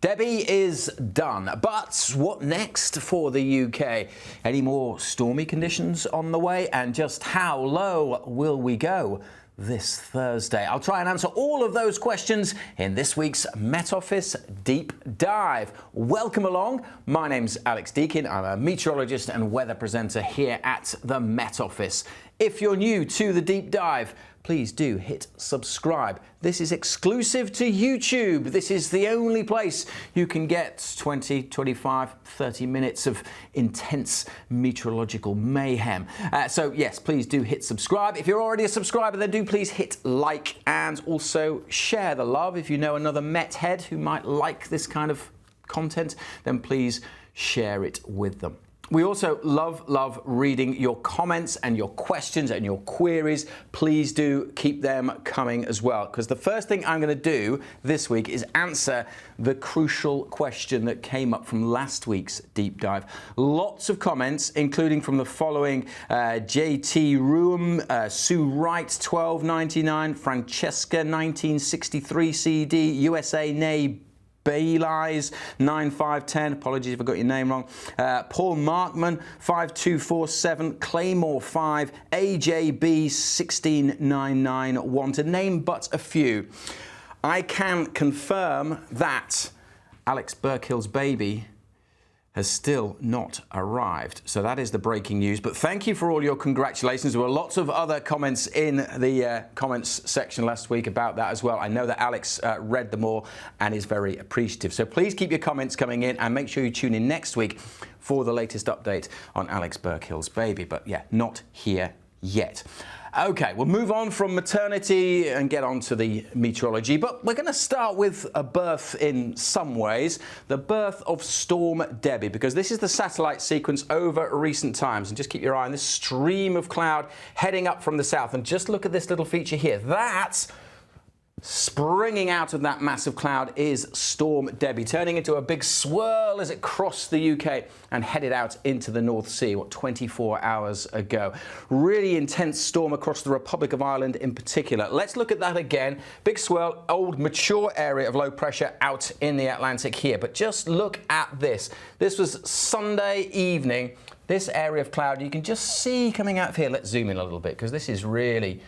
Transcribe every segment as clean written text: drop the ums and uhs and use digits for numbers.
Debi is done, but what next for the UK? Any more stormy conditions on the way? And just how low will we go this Thursday? I'll try and answer all of those questions in this week's Met Office Deep Dive. Welcome along. My name's Alex Deakin. I'm a meteorologist and weather presenter here at the Met Office. If you're new to the Deep Dive, please do hit subscribe. This is exclusive to YouTube. This is the only place you can get 20, 25, 30 minutes of intense meteorological mayhem. So yes, please do hit subscribe. If you're already a subscriber, then do please hit like and also share the love. If you know another Met head who might like this kind of content, then please share it with them. We also love reading your comments and your questions and your queries. Please do keep them coming as well, because the first thing I'm going to do this week is answer the crucial question that came up from last week's deep dive. Lots of comments, including from the following: JT Ruum, Sue Wright 1299, Francesca 1963 CD, USA Nay Baylies 9510, apologies if I got your name wrong, Paul Markman 5247, Claymore 5, AJB 16991, to name but a few. I can confirm that Alex Burkhill's baby has still not arrived. So that is the breaking news. But thank you for all your congratulations. There were lots of other comments in the comments section last week about that as well. I know that Alex read them all and is very appreciative. So please keep your comments coming in and make sure you tune in next week for the latest update on Alex Burkhill's baby. But yeah, not here yet. Okay, we'll move on from maternity and get on to the meteorology, but we're going to start with a birth in some ways, the birth of Storm Debi, because this is the satellite sequence over recent times. And just keep your eye on this stream of cloud heading up from the south. And just look at this little feature here. That's springing out of that massive cloud is Storm Debi, turning into a big swirl as it crossed the UK and headed out into the North Sea, 24 hours ago. Really intense storm across the Republic of Ireland in particular. Let's look at that again. Big swirl, old mature area of low pressure out in the Atlantic here. But just look at this. This was Sunday evening. This area of cloud you can just see coming out of here. Let's zoom in a little bit, because this is really...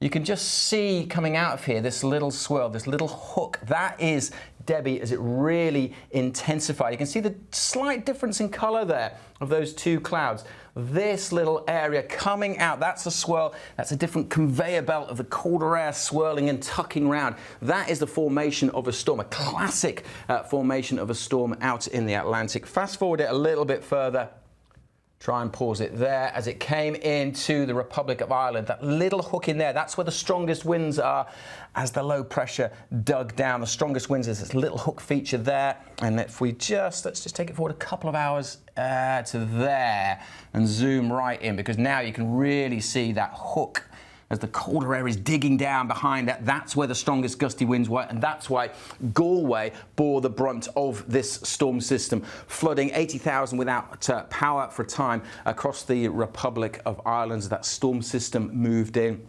You can just see coming out of here this little swirl, this little hook. That is Debi as it really intensified. You can see the slight difference in colour there of those two clouds. This little area coming out, that's a swirl. That's a different conveyor belt of the colder air swirling and tucking round. That is the formation of a storm, a classic formation of a storm out in the Atlantic. Fast forward it a little bit further. Try and pause it there as it came into the Republic of Ireland. That little hook in there, that's where the strongest winds are as the low pressure dug down. The strongest winds is this little hook feature there. And if we let's just take it forward a couple of hours to there and zoom right in, because now you can really see that hook as the colder air is digging down behind that. That's where the strongest gusty winds were, and that's why Galway bore the brunt of this storm system, flooding 80,000 without power for a time across the Republic of Ireland as that storm system moved in.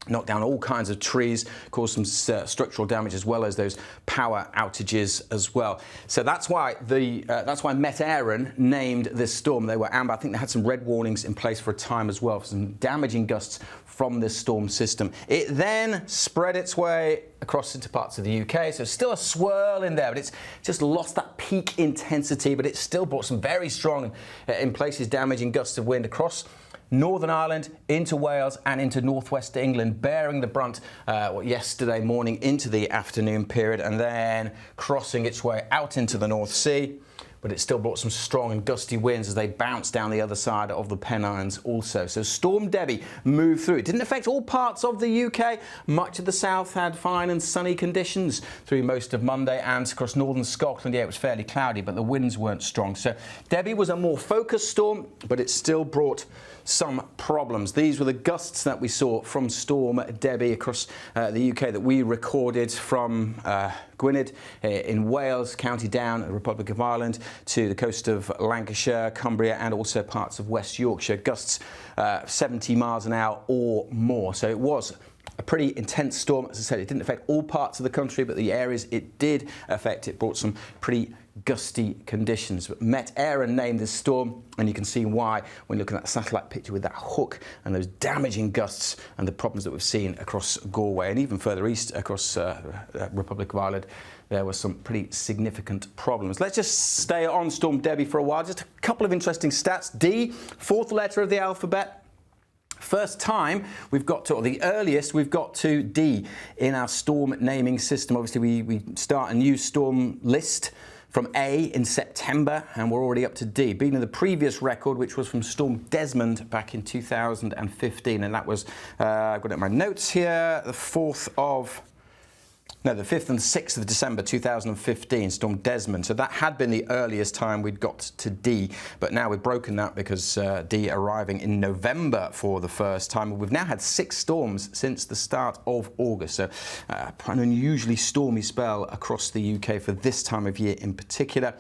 Knocked down all kinds of trees, caused some structural damage as well as those power outages as well. So that's why Met Éireann named this storm. They were amber. I think they had some red warnings in place for a time as well for some damaging gusts from this storm system. It then spread its way across into parts of the UK. So still a swirl in there, but it's just lost that peak intensity, but it still brought some very strong, in places, damaging gusts of wind across Northern Ireland, into Wales and into northwest England, bearing the brunt yesterday morning into the afternoon period, and then crossing its way out into the North Sea. But it still brought some strong and gusty winds as they bounced down the other side of the Pennines also. So Storm Debi moved through. It didn't affect all parts of the UK. Much of the south had fine and sunny conditions through most of Monday, and across northern Scotland, yeah, it was fairly cloudy, but the winds weren't strong. So Debi was a more focused storm, but it still brought some problems. These were the gusts that we saw from Storm Debi across the UK that we recorded from Gwynedd in Wales, County Down, the Republic of Ireland, to the coast of Lancashire, Cumbria, and also parts of West Yorkshire. Gusts 70 miles an hour or more. So it was a pretty intense storm. As I said, it didn't affect all parts of the country, but the areas it did affect, it brought some pretty gusty conditions. But Met Éireann named this storm, and you can see why when looking at that satellite picture with that hook and those damaging gusts and the problems that we've seen across Galway and even further east across Republic of Ireland. There were some pretty significant problems. Let's just stay on Storm Debi for a while. Just a couple of interesting stats. D, fourth letter of the alphabet. First time we've got to, or the earliest we've got to D in our storm naming system. Obviously, we start a new storm list from A in September, and we're already up to D, beating the previous record, which was from Storm Desmond back in 2015. And that was, I've got it in my notes here, the 5th and 6th of December 2015, Storm Desmond. So that had been the earliest time we'd got to D, but now we've broken that because D arriving in November for the first time. We've now had 6 storms since the start of August, so an unusually stormy spell across the UK for this time of year in particular.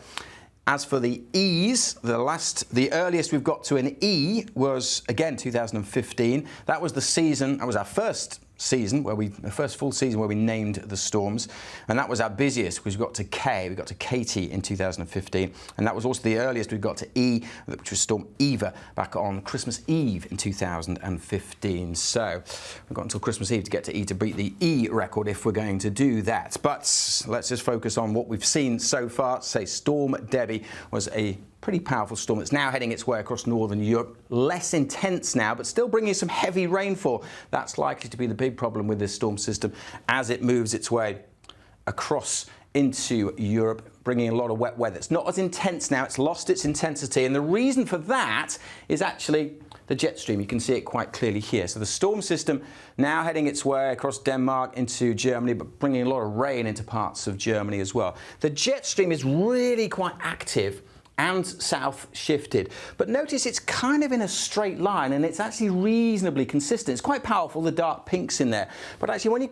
As for the E's, the earliest we've got to an E was, again, 2015. That was the season, that was our first season, the first full season where we named the storms, and that was our busiest because we got to K, we got to Katie in 2015, and that was also the earliest we got to E, which was Storm Eva back on Christmas Eve in 2015. So we've got until Christmas Eve to get to E to beat the E record if we're going to do that. But let's just focus on what we've seen so far. Say Storm Debi was a pretty powerful storm that's now heading its way across northern Europe. Less intense now, but still bringing some heavy rainfall. That's likely to be the big problem with this storm system as it moves its way across into Europe, bringing a lot of wet weather. It's not as intense now, it's lost its intensity, and the reason for that is actually the jet stream. You can see it quite clearly here. So the storm system now heading its way across Denmark into Germany, but bringing a lot of rain into parts of Germany as well. The jet stream is really quite active and south shifted. But notice it's kind of in a straight line, and it's actually reasonably consistent. It's quite powerful, the dark pinks in there. But actually when you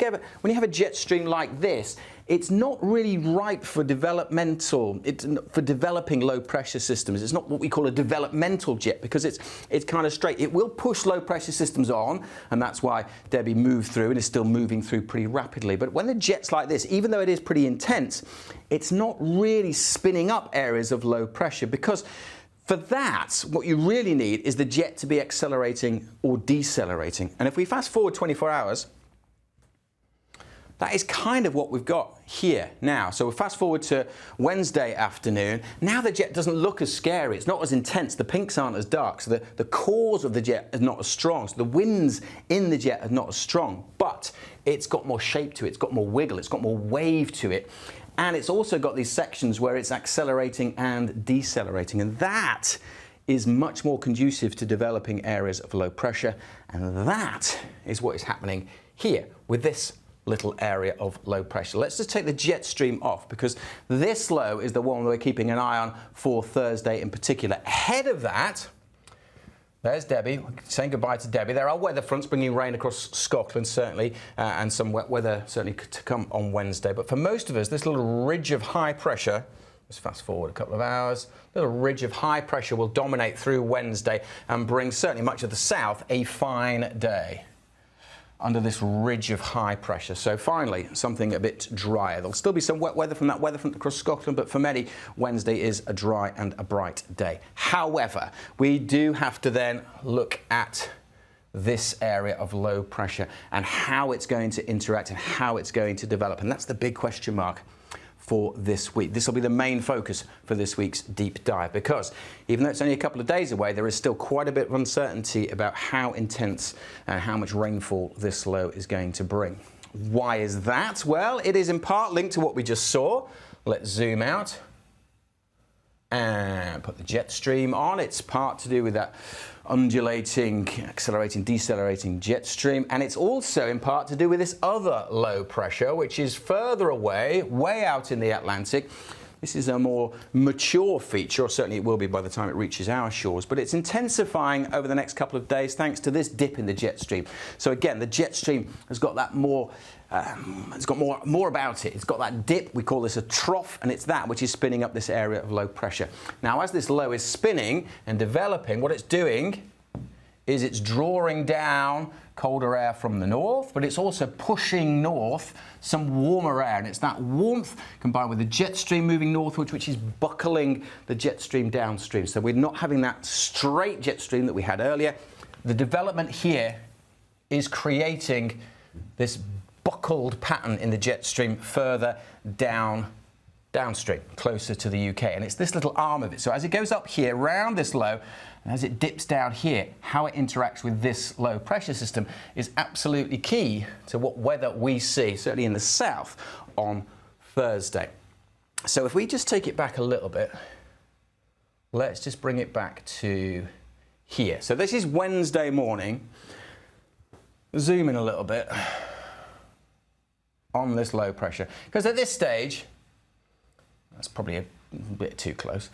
have a jet stream like this, it's not really ripe for developing low pressure systems. It's not what we call a developmental jet because it's kind of straight. It will push low pressure systems on, and that's why Debi moved through and is still moving through pretty rapidly. But when the jet's like this, even though it is pretty intense, it's not really spinning up areas of low pressure, because for that, what you really need is the jet to be accelerating or decelerating. And if we fast forward 24 hours, that is kind of what we've got here now. So we'll fast forward to Wednesday afternoon. Now the jet doesn't look as scary. It's not as intense. The pinks aren't as dark. So the cores of the jet is not as strong. So the winds in the jet are not as strong. But it's got more shape to it. It's got more wiggle. It's got more wave to it. And it's also got these sections where it's accelerating and decelerating. And that is much more conducive to developing areas of low pressure. And that is what is happening here with this little area of low pressure. Let's just take the jet stream off, because this low is the one we're keeping an eye on for Thursday in particular. Ahead of that, there's Debi, saying goodbye to Debi. There are weather fronts bringing rain across Scotland, certainly, and some wet weather certainly to come on Wednesday. But for most of us, this little ridge of high pressure, let's fast forward a couple of hours, little ridge of high pressure will dominate through Wednesday and bring certainly much of the south a fine day under this ridge of high pressure. So finally, something a bit drier. There'll still be some wet weather from that weather front across Scotland, but for many, Wednesday is a dry and a bright day. However, we do have to then look at this area of low pressure and how it's going to interact and how it's going to develop. And that's the big question mark for this week. This will be the main focus for this week's deep dive, because even though it's only a couple of days away, there is still quite a bit of uncertainty about how intense and how much rainfall this low is going to bring. Why is that? Well, it is in part linked to what we just saw. Let's zoom out and put the jet stream on. It's part to do with that undulating, accelerating, decelerating jet stream, and it's also in part to do with this other low pressure, which is further away, way out in the Atlantic. This is a more mature feature, or certainly it will be by the time it reaches our shores, but it's intensifying over the next couple of days thanks to this dip in the jet stream. So again, the jet stream has got that more, it's got more about it. It's got that dip, we call this a trough, and it's that which is spinning up this area of low pressure. Now, as this low is spinning and developing, what it's doing is it's drawing down colder air from the north, but it's also pushing north some warmer air, and it's that warmth combined with the jet stream moving northwards which is buckling the jet stream downstream. So we're not having that straight jet stream that we had earlier. The development here is creating this buckled pattern in the jet stream further downstream, closer to the UK, and it's this little arm of it. So as it goes up here round this low, and as it dips down here, how it interacts with this low pressure system is absolutely key to what weather we see, certainly in the south, on Thursday. So if we just take it back a little bit, let's just bring it back to here. So this is Wednesday morning. Zoom in a little bit on this low pressure, because at this stage, that's probably a bit too close.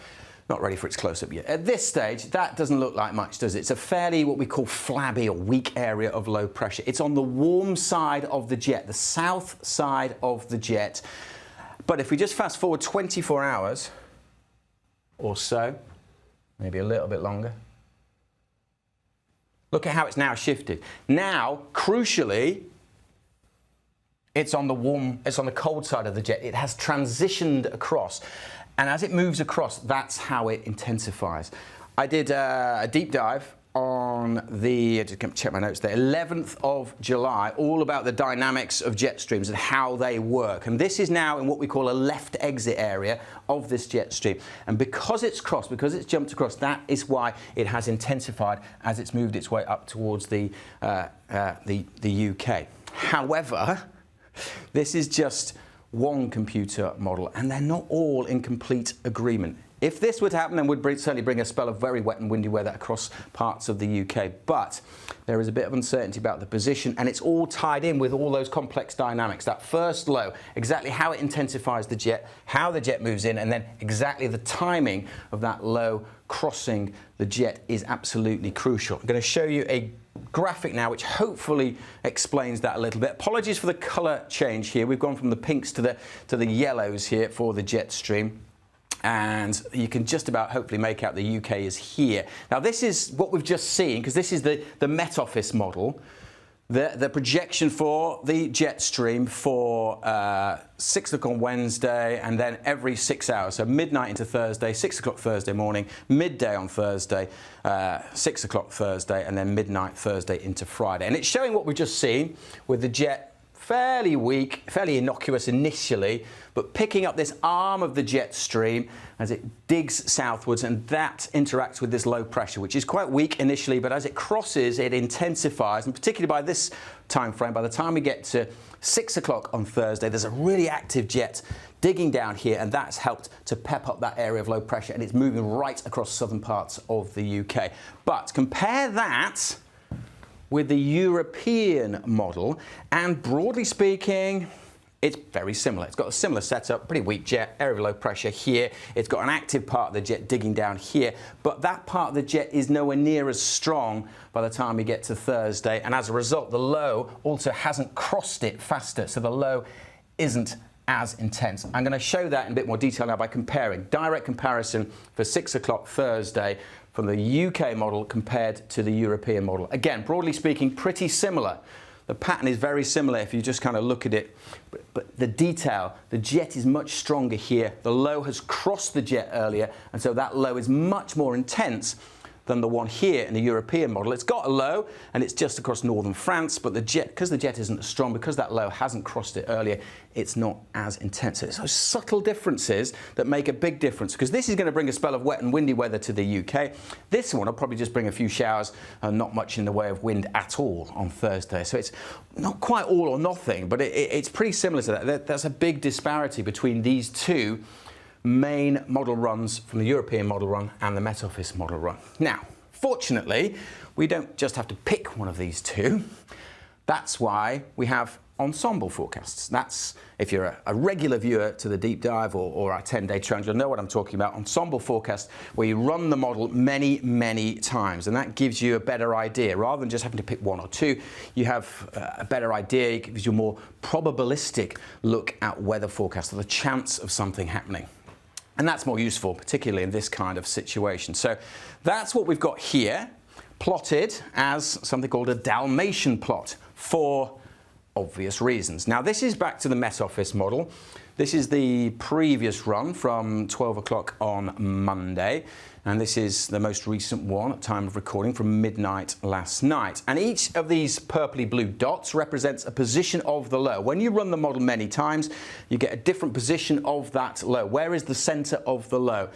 Not ready for its close-up yet. At this stage, that doesn't look like much, does it? It's a fairly, what we call flabby or weak area of low pressure. It's on the warm side of the jet, the south side of the jet. But if we just fast forward 24 hours or so, maybe a little bit longer, look at how it's now shifted. Now, crucially, it's on the cold side of the jet. It has transitioned across. And as it moves across, that's how it intensifies. I did a deep dive on the, just check my notes there, 11th of July, all about the dynamics of jet streams and how they work. And this is now in what we call a left exit area of this jet stream. And because it's crossed, because it's jumped across, that is why it has intensified as it's moved its way up towards the UK. However, this is just one computer model, and they're not all in complete agreement. If this would happen, then would certainly bring a spell of very wet and windy weather across parts of the UK. But there is a bit of uncertainty about the position, and it's all tied in with all those complex dynamics. That first low, exactly how it intensifies the jet, how the jet moves in, and then exactly the timing of that low crossing the jet is absolutely crucial. I'm going to show you a graphic now which hopefully explains that a little bit. Apologies for the colour change here. We've gone from the pinks to the yellows here for the jet stream, and you can just about hopefully make out the UK is here. Now this is what we've just seen, because this is the Met Office model, the projection for the jet stream for 6 o'clock on Wednesday, and then every 6 hours, so midnight into Thursday, 6 o'clock Thursday morning, midday on Thursday, 6 o'clock Thursday, and then midnight Thursday into Friday. And it's showing what we've just seen with the jet fairly weak, fairly innocuous initially, but picking up this arm of the jet stream as it digs southwards, and that interacts with this low pressure, which is quite weak initially, but as it crosses, it intensifies, and particularly by this time frame, by the time we get to 6 o'clock on Thursday, there's a really active jet digging down here, and that's helped to pep up that area of low pressure, and it's moving right across southern parts of the UK. But compare that with the European model, and broadly speaking, it's very similar. It's got a similar setup, pretty weak jet, area of low pressure here. It's got an active part of the jet digging down here, but that part of the jet is nowhere near as strong by the time we get to Thursday, and as a result, the low also hasn't crossed it faster, so the low isn't as intense. I'm going to show that in a bit more detail now by comparing, direct comparison for 6 o'clock Thursday from the UK model compared to the European model. Again, broadly speaking, pretty similar. The pattern is very similar if you just kind of look at it, but the detail, the jet is much stronger here. The low has crossed the jet earlier, and so that low is much more intense than the one here in the European model. It's got a low, and it's just across northern France, but the jet, because the jet isn't as strong, because that low hasn't crossed it earlier, it's not as intense. So it's those subtle differences that make a big difference, because this is going to bring a spell of wet and windy weather to the UK. This one will probably just bring a few showers and not much in the way of wind at all on Thursday. So it's not quite all or nothing, but it's pretty similar to that. There's a big disparity between these two main model runs from the European model run and the Met Office model run. Now, fortunately, we don't just have to pick one of these two. That's why we have ensemble forecasts. That's, if you're a regular viewer to the deep dive or our 10-day challenge, you'll know what I'm talking about. Ensemble forecast, where you run the model many, many times, and that gives you a better idea. Rather than just having to pick one or two, you have a better idea. It gives you a more probabilistic look at weather forecast, or the chance of something happening. And that's more useful, particularly in this kind of situation. So that's what we've got here. plotted as something called a Dalmatian plot for obvious reasons. Now, this is back to the Met Office model. This is the previous run from 12 o'clock on Monday, and this is the most recent one at time of recording from midnight last night. And each of these purpley blue dots represents a position of the low. When you run the model many times, you get a different position of that low. Where is the center of the low?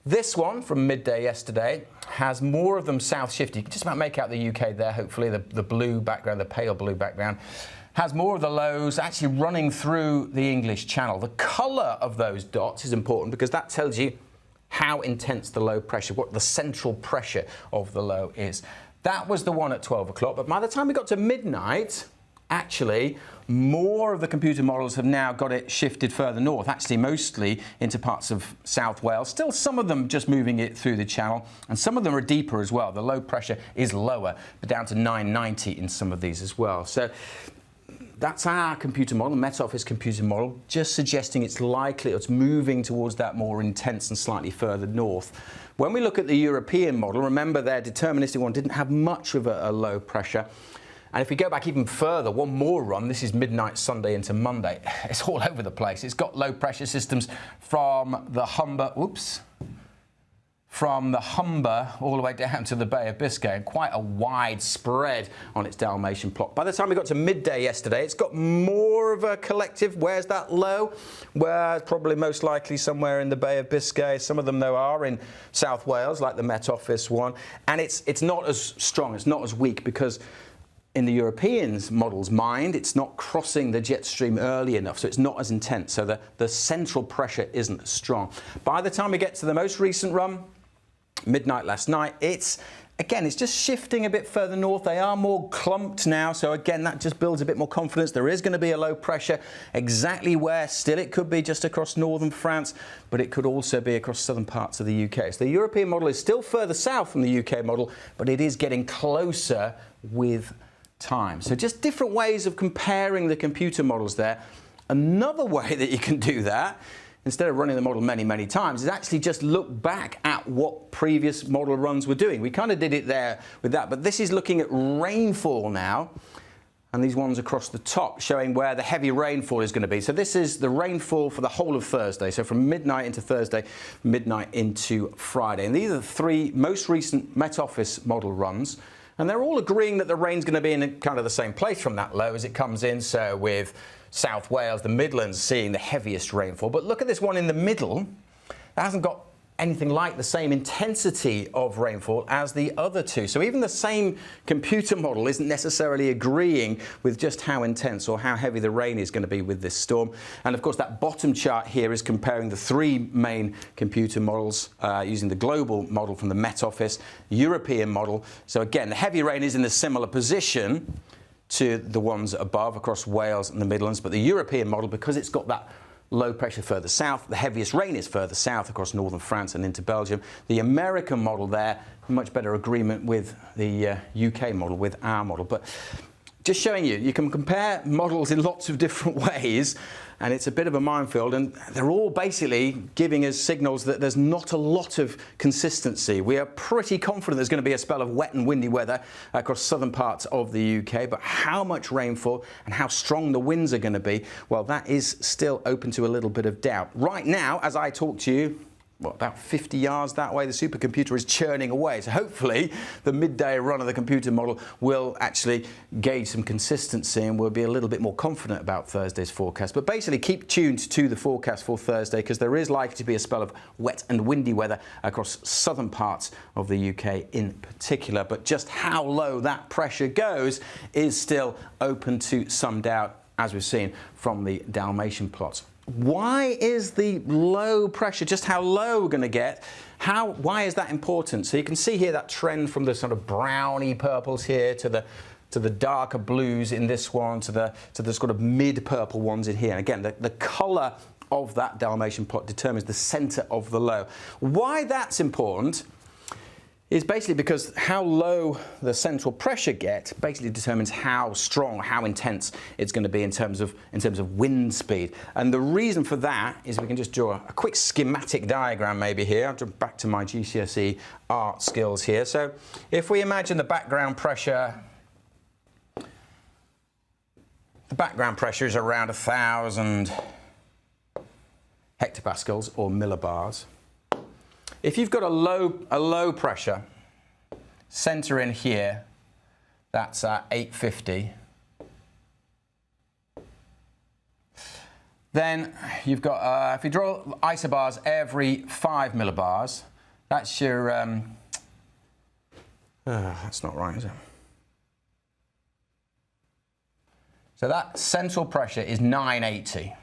This one from midday yesterday has more of them south shifted. You can just about make out the UK there, hopefully, the blue background, the pale blue background. Has more of the lows actually running through the English Channel. The colour of those dots is important because that tells you how intense the low pressure, what the central pressure of the low is. That was the one at 12 o'clock, but by the time we got to midnight, actually, more of the computer models have now got it shifted further north, actually mostly into parts of South Wales. Still some of them just moving it through the channel, and some of them are deeper as well. The low pressure is lower, but down to 990 in some of these as well. So that's our computer model, Met Office computer model, just suggesting it's likely, it's moving towards that more intense and slightly further north. When we look at the European model, remember their deterministic one didn't have much of a low pressure. And if we go back even further, one more run, this is midnight Sunday into Monday, it's all over the place. It's got low pressure systems from the Humber, from the Humber all the way down to the Bay of Biscay, and quite a wide spread on its Dalmatian plot. By the time we got to midday yesterday, it's got more of a collective. Where's that low? Well, probably most likely somewhere in the Bay of Biscay. Some of them, though, are in South Wales, like the Met Office one. And it's not as strong, it's not as weak, because in the European model's mind, it's not crossing the jet stream early enough, so it's not as intense. So the central pressure isn't as strong. By the time we get to the most recent run, midnight last night, it's just shifting a bit further north. They are more clumped now, so again, that just builds a bit more confidence. There is going to be a low pressure. Exactly where? Still, it could be just across northern France, but it could also be across southern parts of the UK. So the European model is still further south from the UK model, but it is getting closer with time. So just different ways of comparing the computer models there. Another way that you can do that, instead of running the model many, many times, is actually just look back at what previous model runs were doing. We kind of did it there with that, but this is looking at rainfall now, and these ones across the top showing where the heavy rainfall is going to be. So this is the rainfall for the whole of Thursday, so from midnight into Thursday, midnight into Friday. And these are the three most recent Met Office model runs, and they're all agreeing that the rain's going to be in kind of the same place from that low as it comes in, so with South Wales, the Midlands seeing the heaviest rainfall. But look at this one in the middle. That hasn't got anything like the same intensity of rainfall as the other two. So even the same computer model isn't necessarily agreeing with just how intense or how heavy the rain is going to be with this storm. And of course, that bottom chart here is comparing the three main computer models using the global model from the Met Office, European model. So again, the heavy rain is in a similar position to the ones above across Wales and the Midlands, but the European model, because it's got that low pressure further south, the heaviest rain is further south across northern France and into Belgium. The American model there, much better agreement with the UK model, with our model. But just showing you can compare models in lots of different ways, and it's a bit of a minefield, and they're all basically giving us signals that there's not a lot of consistency. We are pretty confident there's going to be a spell of wet and windy weather across southern parts of the UK, but how much rainfall and how strong the winds are going to be, well, that is still open to a little bit of doubt. Right now, as I talk to you, about 50 yards that way, the supercomputer is churning away. So hopefully the midday run of the computer model will actually gauge some consistency, and we'll be a little bit more confident about Thursday's forecast. But basically keep tuned to the forecast for Thursday, because there is likely to be a spell of wet and windy weather across southern parts of the UK in particular. But just how low that pressure goes is still open to some doubt, as we've seen from the Dalmatian plots. Why is the low pressure, just how low we're going to get, why is that important? So you can see here that trend from the sort of browny purples here to the darker blues in this one, to the sort of mid-purple ones in here. And again, the colour of that Dalmatian plot determines the centre of the low. Why that's important is basically because how low the central pressure gets basically determines how strong, how intense it's going to be in terms of wind speed. And the reason for that is we can just draw a quick schematic diagram maybe here. I'll jump back to my GCSE art skills here. So if we imagine the background pressure is around 1,000 hectopascals or millibars. If you've got a low pressure center in here, that's at 850. Then you've got, if you draw isobars every 5 millibars, that's your, that's not right, is it? So that central pressure is 980.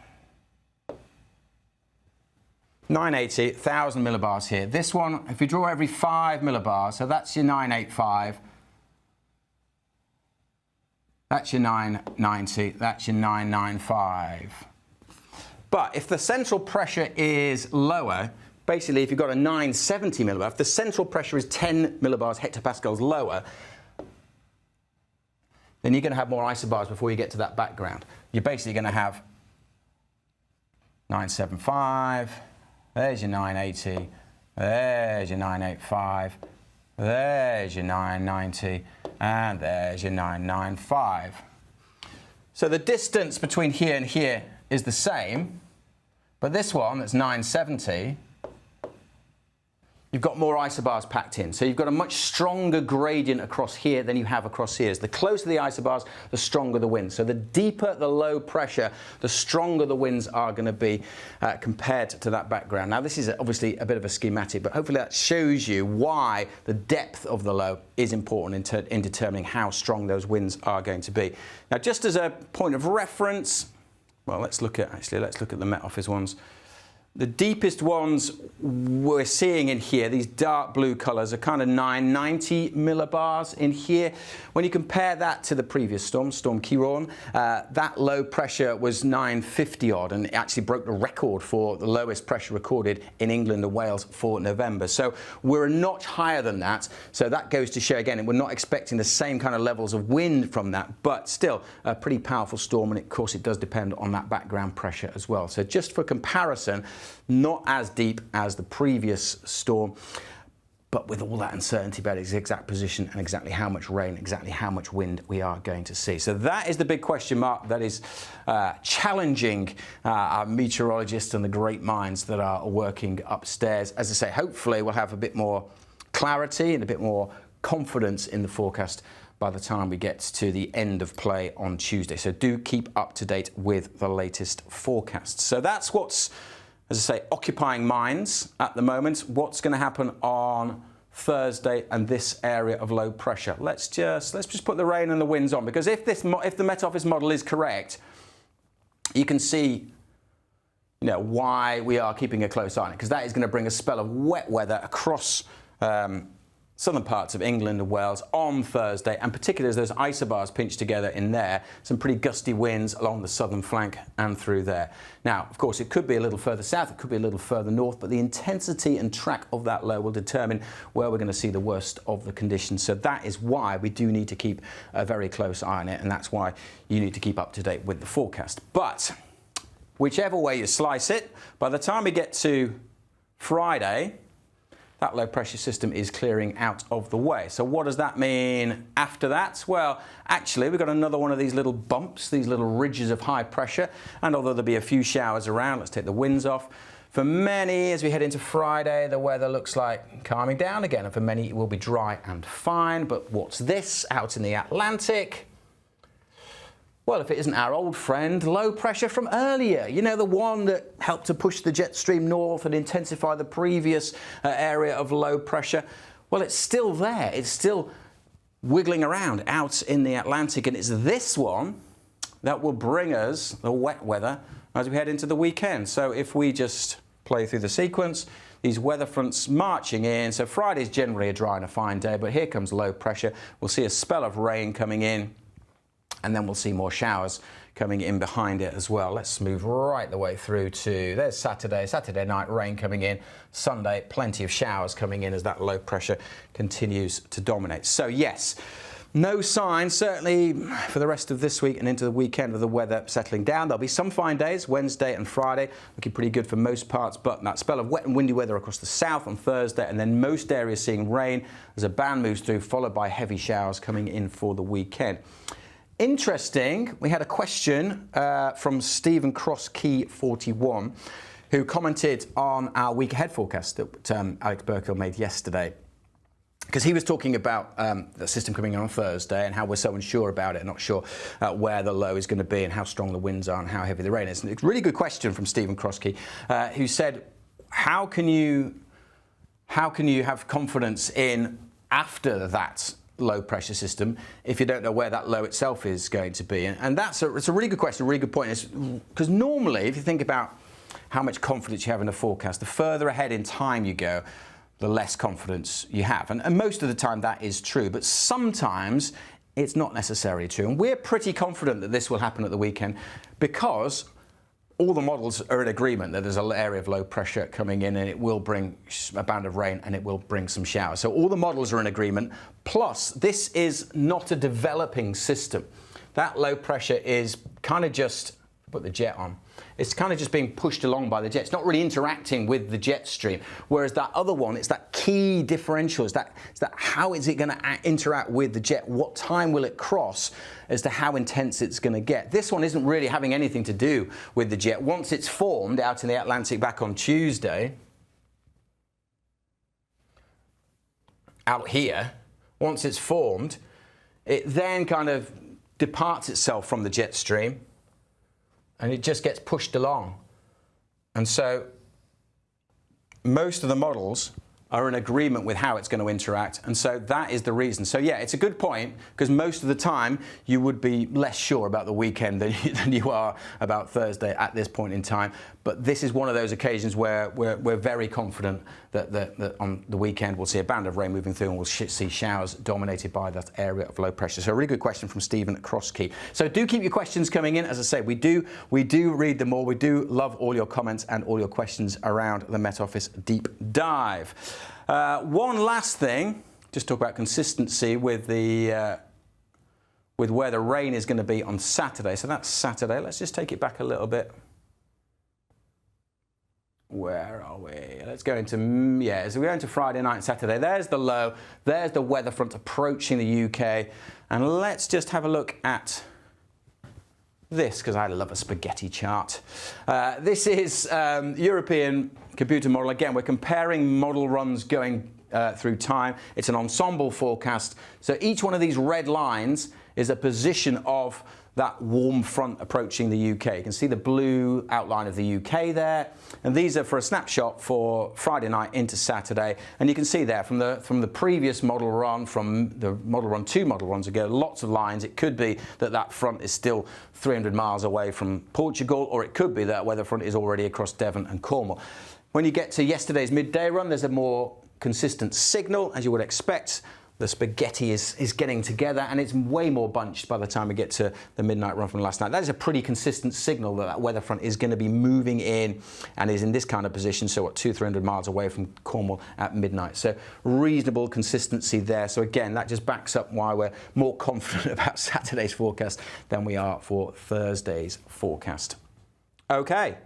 980, 1,000 millibars here. This one, if you draw every 5 millibars, so that's your 985. That's your 990, that's your 995. But if the central pressure is lower, basically if you've got a 970 millibar, if the central pressure is 10 millibars hectopascals lower, then you're going to have more isobars before you get to that background. You're basically going to have 975, there's your 980, there's your 985, there's your 990, and there's your 995. So the distance between here and here is the same, but this one that's 970, you've got more isobars packed in. So you've got a much stronger gradient across here than you have across here. So the closer the isobars, the stronger the wind. So the deeper the low pressure, the stronger the winds are going to be compared to that background. Now this is obviously a bit of a schematic, but hopefully that shows you why the depth of the low is important in determining how strong those winds are going to be. Now just as a point of reference, well, let's look at the Met Office ones. The deepest ones we're seeing in here, these dark blue colours, are kind of 990 millibars in here. When you compare that to the previous storm, Storm Ciarán, that low pressure was 950 odd, and it actually broke the record for the lowest pressure recorded in England and Wales for November. So we're a notch higher than that. So that goes to show again, and we're not expecting the same kind of levels of wind from that, but still a pretty powerful storm, and of course it does depend on that background pressure as well. So just for comparison, not as deep as the previous storm, but with all that uncertainty about its exact position and exactly how much rain, exactly how much wind we are going to see. So that is the big question mark that is challenging our meteorologists and the great minds that are working upstairs. As I say, hopefully we'll have a bit more clarity and a bit more confidence in the forecast by the time we get to the end of play on Tuesday. So do keep up to date with the latest forecasts. So that's what's, as I say, occupying minds at the moment. What's going to happen on Thursday and this area of low pressure? Let's just put the rain and the winds on, because if the Met Office model is correct, you can see why we are keeping a close eye on it, because that is going to bring a spell of wet weather across southern parts of England and Wales on Thursday, and particularly as those isobars pinch together in there, some pretty gusty winds along the southern flank and through there. Now, of course, it could be a little further south, it could be a little further north, but the intensity and track of that low will determine where we're going to see the worst of the conditions. So that is why we do need to keep a very close eye on it, and that's why you need to keep up to date with the forecast. But whichever way you slice it, by the time we get to Friday, that low pressure system is clearing out of the way. So what does that mean after that? Well, actually, we've got another one of these little bumps, these little ridges of high pressure. And although there'll be a few showers around, let's take the winds off. For many, as we head into Friday, the weather looks like calming down again. And for many, it will be dry and fine. But what's this out in the Atlantic? Well, if it isn't our old friend, low pressure from earlier, the one that helped to push the jet stream north and intensify the previous area of low pressure, well, it's still there. It's still wiggling around out in the Atlantic, and it's this one that will bring us the wet weather as we head into the weekend. So if we just play through the sequence, these weather fronts marching in. So Friday's generally a dry and a fine day, but here comes low pressure. We'll see a spell of rain coming in And then we'll see more showers coming in behind it as well. Let's move right the way through to, there's Saturday night rain coming in. Sunday, plenty of showers coming in as that low pressure continues to dominate. So yes, no signs, certainly for the rest of this week and into the weekend, of the weather settling down. There'll be some fine days, Wednesday and Friday, looking pretty good for most parts, but that spell of wet and windy weather across the south on Thursday, and then most areas seeing rain as a band moves through, followed by heavy showers coming in for the weekend. Interesting, we had a question from Stephen Crosskey41, who commented on our week ahead forecast that Alex Deakin made yesterday. Because he was talking about the system coming on Thursday and how we're so unsure about it, not sure where the low is going to be and how strong the winds are and how heavy the rain is. And it's a really good question from Stephen Crosskey, who said, how can you have confidence in after that low pressure system if you don't know where that low itself is going to be? And it's a really good question, a really good point. Because normally, if you think about how much confidence you have in a forecast, the further ahead in time you go, the less confidence you have. And most of the time that is true, but sometimes it's not necessarily true. And we're pretty confident that this will happen at the weekend because all the models are in agreement that there's an area of low pressure coming in and it will bring a band of rain and it will bring some showers. So all the models are in agreement. Plus, this is not a developing system. That low pressure is kind of just, put the jet on, it's kind of just being pushed along by the jet. It's not really interacting with the jet stream. Whereas that other one, it's that key differential. It's that how is it going to interact with the jet? What time will it cross as to how intense it's going to get? This one isn't really having anything to do with the jet. Once it's formed out in the Atlantic back on Tuesday, out here, once it's formed, it then kind of departs itself from the jet stream and it just gets pushed along. And so most of the models are in agreement with how it's going to interact, and so that is the reason. So yeah, it's a good point, because most of the time you would be less sure about the weekend than you are about Thursday at this point in time. But this is one of those occasions where we're very confident that on the weekend we'll see a band of rain moving through and we'll see showers dominated by that area of low pressure. So a really good question from Stephen Crosskey. So do keep your questions coming in. As I say, we do read them all. We do love all your comments and all your questions around the Met Office Deep Dive. One last thing, just talk about consistency with where the rain is going to be on Saturday. So that's Saturday. Let's just take it back a little bit. Where are we? Let's go into, so we're going to Friday night and Saturday. There's the low. There's the weather front approaching the UK. And let's just have a look at this, because I love a spaghetti chart. This is European computer model. Again, we're comparing model runs going through time. It's an ensemble forecast. So each one of these red lines is a position of that warm front approaching the UK. You can see the blue outline of the UK there, and these are for a snapshot for Friday night into Saturday. And you can see there from the previous model run, from the model run 2 model runs ago, lots of lines. It could be that front is still 300 miles away from Portugal, or it could be that weather front is already across Devon and Cornwall. When you get to yesterday's midday run, there's a more consistent signal, as you would expect. The spaghetti is getting together, and it's way more bunched by the time we get to the midnight run from last night. That is a pretty consistent signal that weather front is going to be moving in and is in this kind of position, so what, 200-300 miles away from Cornwall at midnight. So reasonable consistency there. So again, that just backs up why we're more confident about Saturday's forecast than we are for Thursday's forecast. Okay.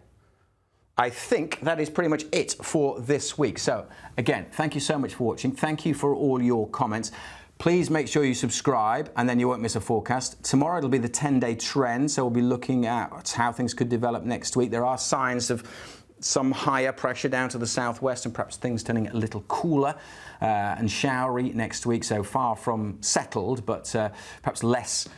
I think that is pretty much it for this week. So again, thank you so much for watching. Thank you for all your comments. Please make sure you subscribe, and then you won't miss a forecast. Tomorrow it'll be the 10-day trend, so we'll be looking at how things could develop next week. There are signs of some higher pressure down to the southwest, and perhaps things turning a little cooler and showery next week. So far from settled, but perhaps less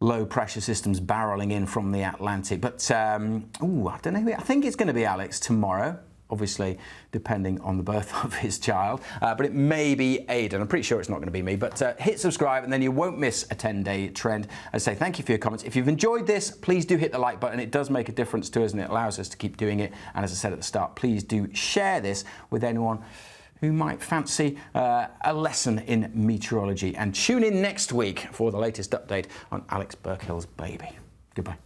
low pressure systems barreling in from the Atlantic. But, I don't know. I think it's going to be Alex tomorrow, obviously, depending on the birth of his child. But it may be Aidan. I'm pretty sure it's not going to be me. But hit subscribe, and then you won't miss a 10-day trend. I say thank you for your comments. If you've enjoyed this, please do hit the like button. It does make a difference to us, and it allows us to keep doing it. And as I said at the start, please do share this with anyone who might fancy a lesson in meteorology. And tune in next week for the latest update on Alex Burkill's baby. Goodbye.